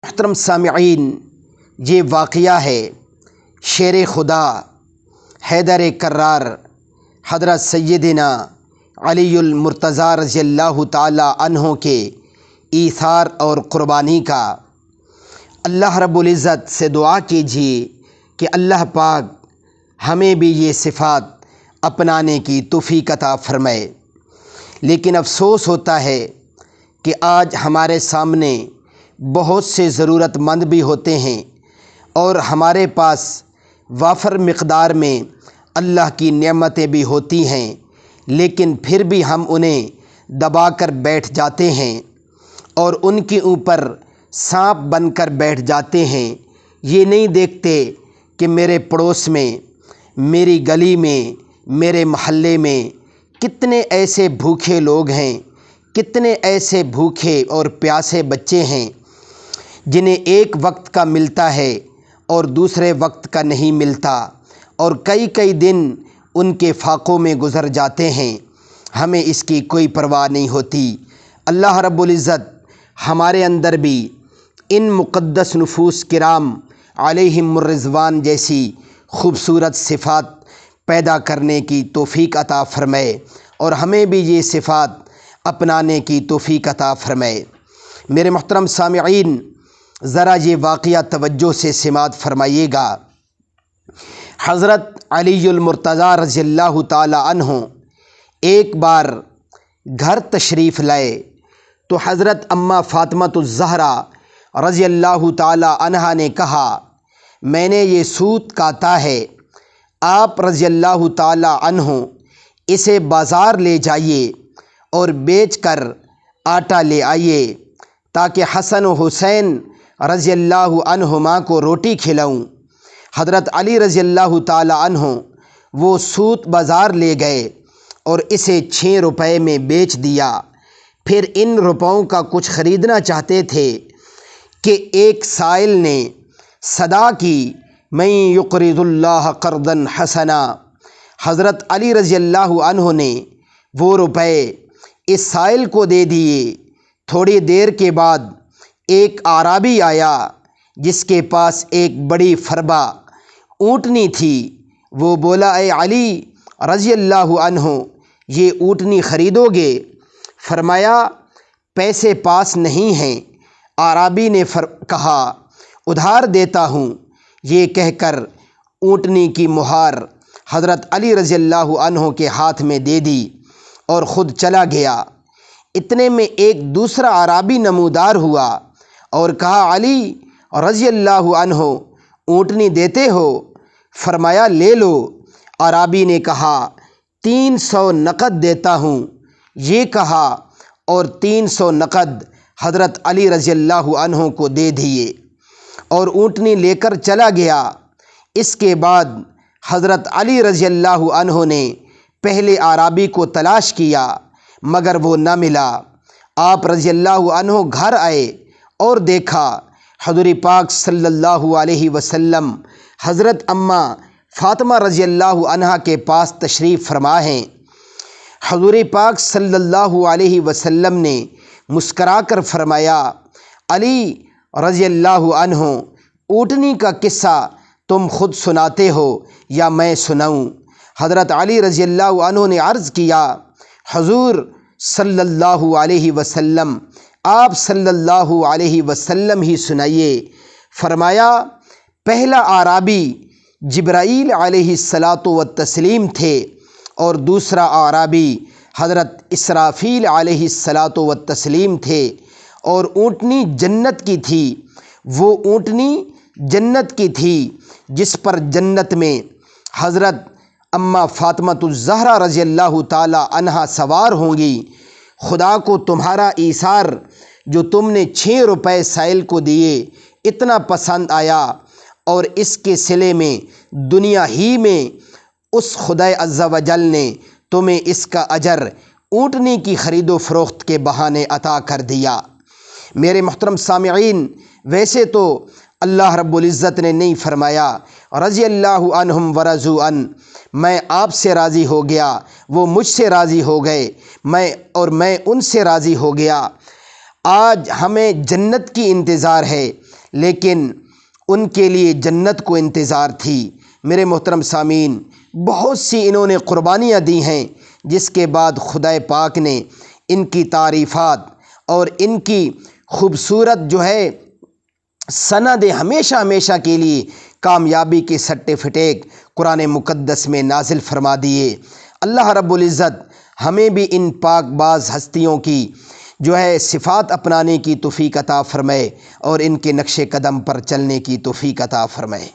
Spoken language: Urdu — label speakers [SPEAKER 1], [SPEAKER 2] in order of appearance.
[SPEAKER 1] محترم سامعین، یہ واقعہ ہے شیر خدا حیدر کرار حضرت سیدنا علی المرتضیٰ رضی اللہ تعالی عنہ کے ایثار اور قربانی کا۔ اللہ رب العزت سے دعا کیجیے کہ اللہ پاک ہمیں بھی یہ صفات اپنانے کی توفیق عطا فرمائے۔ لیکن افسوس ہوتا ہے کہ آج ہمارے سامنے بہت سے ضرورت مند بھی ہوتے ہیں اور ہمارے پاس وافر مقدار میں اللہ کی نعمتیں بھی ہوتی ہیں، لیکن پھر بھی ہم انہیں دبا کر بیٹھ جاتے ہیں اور ان کے اوپر سانپ بن کر بیٹھ جاتے ہیں۔ یہ نہیں دیکھتے کہ میرے پڑوس میں، میری گلی میں، میرے محلے میں کتنے ایسے بھوکے لوگ ہیں، کتنے ایسے بھوکے اور پیاسے بچے ہیں جنہیں ایک وقت کا ملتا ہے اور دوسرے وقت کا نہیں ملتا، اور کئی کئی دن ان کے فاقوں میں گزر جاتے ہیں۔ ہمیں اس کی کوئی پرواہ نہیں ہوتی۔ اللہ رب العزت ہمارے اندر بھی ان مقدس نفوس کرام علیہم الرضوان جیسی خوبصورت صفات پیدا کرنے کی توفیق عطا فرمائے اور ہمیں بھی یہ صفات اپنانے کی توفیق عطا فرمائے۔ میرے محترم سامعین، ذرا یہ واقعہ توجہ سے سماعت فرمائیے گا۔ حضرت علی المرتضیٰ رضی اللہ تعالی عنہ ایک بار گھر تشریف لائے تو حضرت اماں فاطمۃ الزہرا رضی اللہ تعالی عنہا نے کہا، میں نے یہ سوت کاتا ہے، آپ رضی اللہ تعالی عنہ اسے بازار لے جائیے اور بیچ کر آٹا لے آئیے تاکہ حسن و حسین رضی اللہ عنہما کو روٹی کھلاؤں۔ حضرت علی رضی اللہ تعالی عنہ وہ سوت بازار لے گئے اور اسے 6 روپے میں بیچ دیا۔ پھر ان روپوں کا کچھ خریدنا چاہتے تھے کہ ایک سائل نے صدا کی، من یقرض اللہ قرضا حسنا۔ حضرت علی رضی اللہ عنہ نے وہ روپے اس سائل کو دے دیے۔ تھوڑی دیر کے بعد ایک اعرابی آیا جس کے پاس ایک بڑی فربہ اونٹنی تھی۔ وہ بولا، اے علی رضی اللہ عنہ، یہ اونٹنی خریدو گے؟ فرمایا، پیسے پاس نہیں ہیں۔ اعرابی نے کہا، ادھار دیتا ہوں۔ یہ کہہ کر اونٹنی کی مہار حضرت علی رضی اللہ عنہ کے ہاتھ میں دے دی اور خود چلا گیا۔ اتنے میں ایک دوسرا اعرابی نمودار ہوا اور کہا، علی رضی اللہ عنہ اونٹنی دیتے ہو؟ فرمایا، لے لو۔ اعرابی نے کہا، 300 نقد دیتا ہوں۔ یہ کہا اور 300 نقد حضرت علی رضی اللہ عنہ کو دے دیے اور اونٹنی لے کر چلا گیا۔ اس کے بعد حضرت علی رضی اللہ عنہ نے پہلے اعرابی کو تلاش کیا مگر وہ نہ ملا۔ آپ رضی اللہ عنہ گھر آئے اور دیکھا حضور پاک صلی اللہ علیہ وسلم حضرت اماں فاطمہ رضی اللہ عنہا کے پاس تشریف فرما ہیں۔ حضور پاک صلی اللہ علیہ وسلم نے مسکرا کر فرمایا، علی رضی اللہ عنہ، اونٹنی کا قصہ تم خود سناتے ہو یا میں سناؤں؟ حضرت علی رضی اللہ عنہ نے عرض کیا، حضور صلی اللہ علیہ وسلم، آپ صلی اللہ علیہ وسلم ہی سنائیے۔ فرمایا، پہلا اعرابی جبرائیل علیہ الصلاۃ والتسلیم تھے اور دوسرا اعرابی حضرت اسرافیل علیہ الصلاۃ والتسلیم تھے، اور اونٹنی جنت کی تھی۔ وہ اونٹنی جنت کی تھی جس پر جنت میں حضرت اماں فاطمۃ الزہرا رضی اللہ تعالی عنہا سوار ہوں گی۔ خدا کو تمہارا ایثار جو تم نے 6 روپے سائل کو دیے اتنا پسند آیا، اور اس کے صلے میں دنیا ہی میں اس خدا عز و جل نے تمہیں اس کا اجر اونٹنی کی خرید و فروخت کے بہانے عطا کر دیا۔ میرے محترم سامعین، ویسے تو اللہ رب العزت نے نہیں فرمایا رضی اللہ عنہم ورضوا عن، میں آپ سے راضی ہو گیا، وہ مجھ سے راضی ہو گئے، میں ان سے راضی ہو گیا۔ آج ہمیں جنت کی انتظار ہے، لیکن ان کے لیے جنت کو انتظار تھی۔ میرے محترم سامعین، بہت سی انہوں نے قربانیاں دی ہیں، جس کے بعد خدا پاک نے ان کی تعریفات اور ان کی خوبصورت سند ہمیشہ ہمیشہ کے لیے کامیابی کے سرٹیفکیٹ قرآن مقدس میں نازل فرما دیے۔ اللہ رب العزت ہمیں بھی ان پاک باز ہستیوں کی صفات اپنانے کی توفیق عطا فرمائے اور ان کے نقش قدم پر چلنے کی توفیق عطا فرمائے۔